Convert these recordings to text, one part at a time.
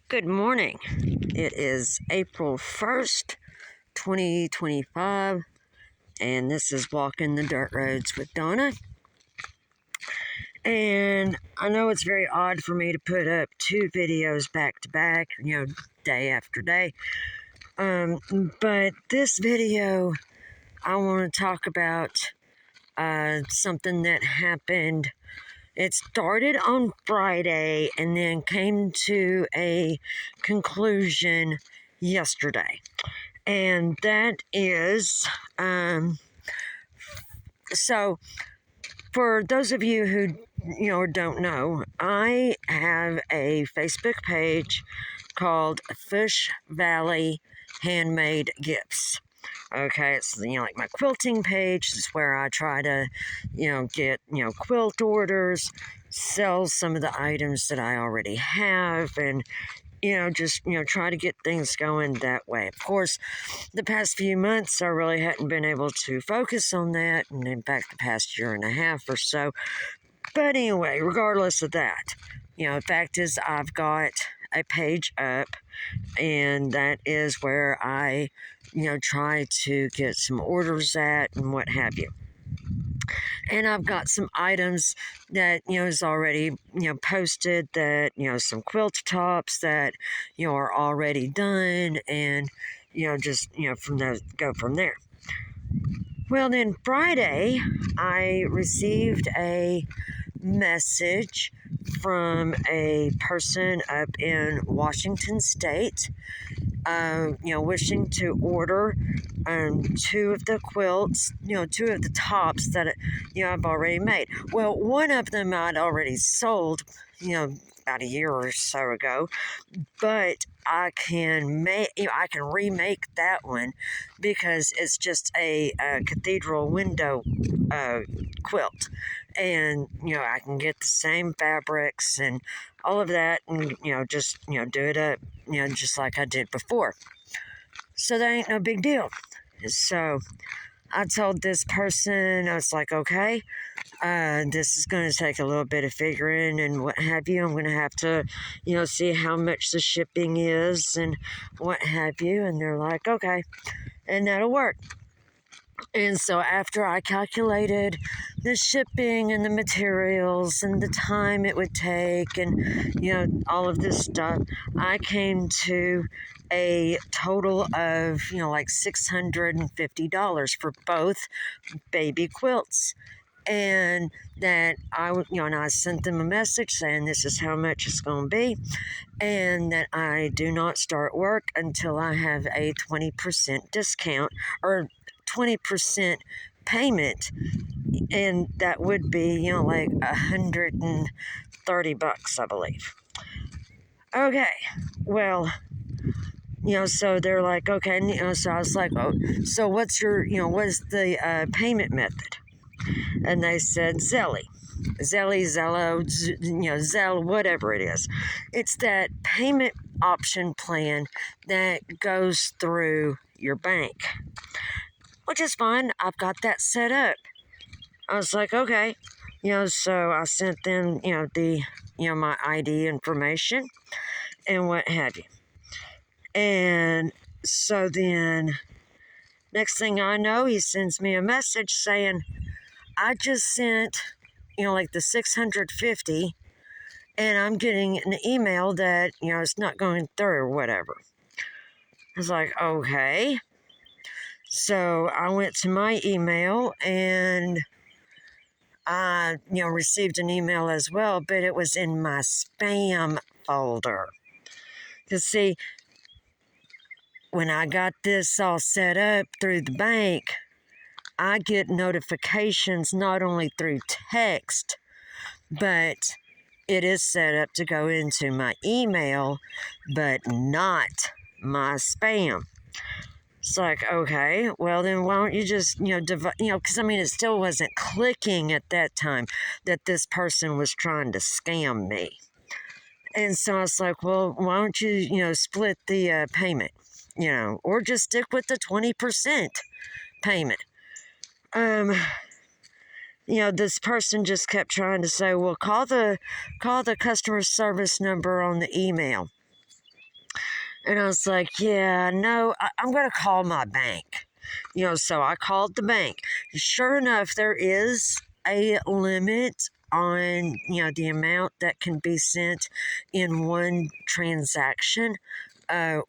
Good morning. It is April 1st, 2025, and this is Walking the Dirt Roads with Donna. And I know it's very odd for me to put up two videos back to back, day after day. But this video, I want to talk about something that happened. It started on Friday and then came to a conclusion yesterday. And that is, so for those of you who, don't know, I have a Facebook page called Fish Valley Handmade Gifts. Okay, it's like my quilting page. It's where I try to, get quilt orders, sell some of the items that I already have, and just try to get things going that way. Of course, the past few months I really hadn't been able to focus on that, and in fact, the past year and a half or so. But anyway, regardless of that, the fact is I've got a page up, and that is where I try to get some orders at and what have you. And I've got some items that is already posted, that some quilt tops that are already done, and just from those, go from there. Well, then Friday I received a message from a person up in Washington State, wishing to order two of the quilts, two of the tops that I've already made. Well, one of them I'd already sold, about a year or so ago, but I can remake that one because it's just a cathedral window quilt, and I can get the same fabrics and all of that, and just do it up just like I did before. So that ain't no big deal. So I told this person, I was like, okay, this is going to take a little bit of figuring and what have you. I'm going to have to, see how much the shipping is and what have you. And they're like, okay, and that'll work. And so after I calculated the shipping and the materials and the time it would take and, all of this stuff, I came to a total of, like $650 for both baby quilts. And that and I sent them a message saying this is how much it's going to be, and that I do not start work until I have a 20% discount or 20% payment, and that would be like $130, I believe. Okay, well, so they're like, okay, and, so I was like, oh, so what's your, what's the payment method? And they said Zello, Zelle, whatever it is. It's that payment option plan that goes through your bank, which is fine. I've got that set up. I was like, okay, so I sent them, the, my ID information and what have you. And so then next thing I know, he sends me a message saying, I just sent, like the 650, and I'm getting an email that, it's not going through or whatever. I was like, okay. So I went to my email and I, received an email as well, but it was in my spam folder. Because see, when I got this all set up through the bank, I get notifications not only through text, but it is set up to go into my email, but not my spam. It's like, okay, well then why don't you just, because it still wasn't clicking at that time that this person was trying to scam me. And so I was like, well, why don't you, split the payment, or just stick with the 20% payment. This person just kept trying to say, well, call the customer service number on the email. And I was like, yeah, no, I'm going to call my bank. So I called the bank. Sure enough, there is a limit on, the amount that can be sent in one transaction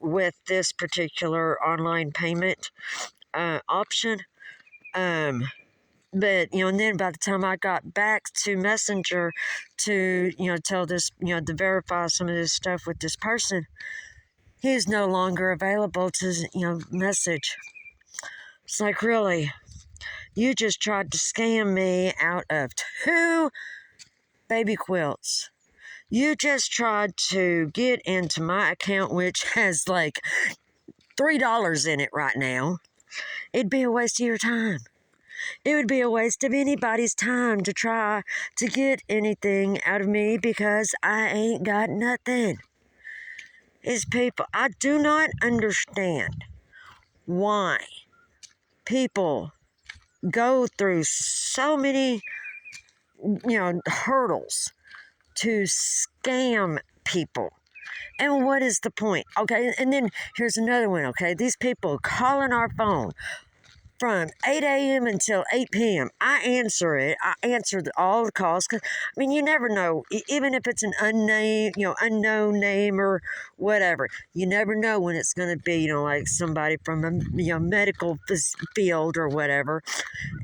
with this particular online payment option. But and then by the time I got back to Messenger to tell this to verify some of this stuff with this person, he's no longer available to message. It's like, really, you just tried to scam me out of 2 baby quilts. You just tried to get into my account, which has like $3 in it right now. It'd be a waste of your time. It would be a waste of anybody's time to try to get anything out of me because I ain't got nothing. It's people. I do not understand why people go through so many, hurdles to scam people. And what is the point? Okay, and then here's another one, okay? These people calling our phone from 8 a.m. until 8 p.m. I answer it. I answer all the calls because, you never know. Even if it's an unknown name or whatever, you never know when it's going to be, like somebody from a medical field or whatever.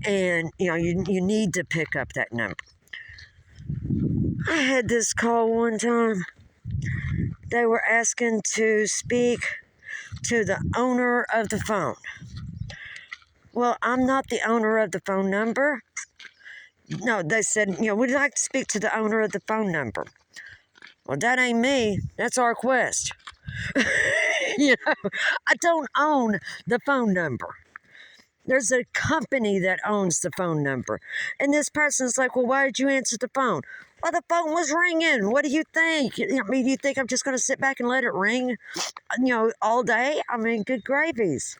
And, you need to pick up that number. I had this call one time. They were asking to speak to the owner of the phone. Well, I'm not the owner of the phone number. No, they said, we'd like to speak to the owner of the phone number. Well, that ain't me. That's our Quest. I don't own the phone number. There's a company that owns the phone number. And this person's like, well, why did you answer the phone? Well, the phone was ringing. What do you think? Do you think I'm just going to sit back and let it ring, all day? Good gravies.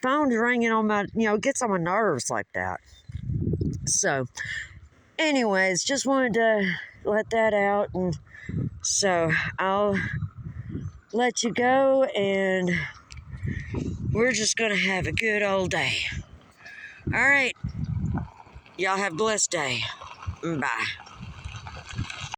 Phone's ringing on my, gets on my nerves like that. So, anyways, just wanted to let that out. And so I'll let you go, and we're just going to have a good old day. All right. Y'all have a blessed day. Bye.